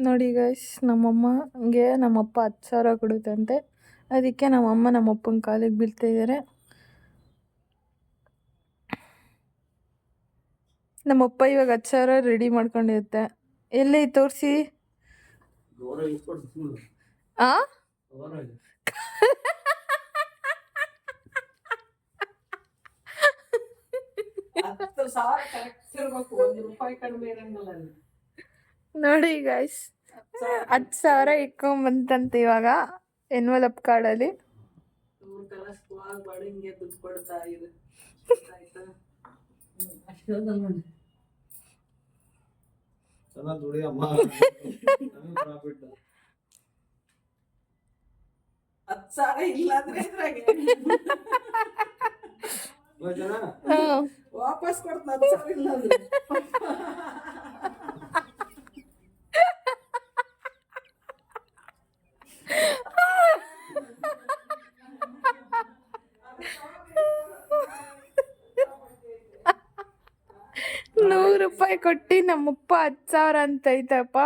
ನೋಡಿ ಗೈಸ್, ನಮ್ಮಮ್ಮಂಗೆ ನಮ್ಮಪ್ಪ 10,000 ಕೊಡುತ್ತಂತೆ. ಅದಕ್ಕೆ ನಮ್ಮಮ್ಮ ನಮ್ಮಪ್ಪನ ಕಾಲಿಗೆ ಬೀಳ್ತಾ ಇದ್ದಾರೆ. ನಮ್ಮಪ್ಪ ಇವಾಗ 10,000 ರೆಡಿ ಮಾಡ್ಕೊಂಡಿರುತ್ತೆ. ಎಲ್ಲಿ ತೋರಿಸಿ. ಆ ನೋಡಿ ಗೈಸ್, 10,000 ಇಟ್ಕೊಂಡ್ಬಂತಂತೆ ಇವಾಗ ಎನ್ವಲಪ್ ಕಾರ್ಡಲ್ಲಿ. ವಾಪಸ್ ಕೊಡ್ತಾ ₹100 ಕೊಟ್ಟು ನಮ್ಮಪ್ಪ 10,000 ಅಂತ ಐತಪ್ಪ.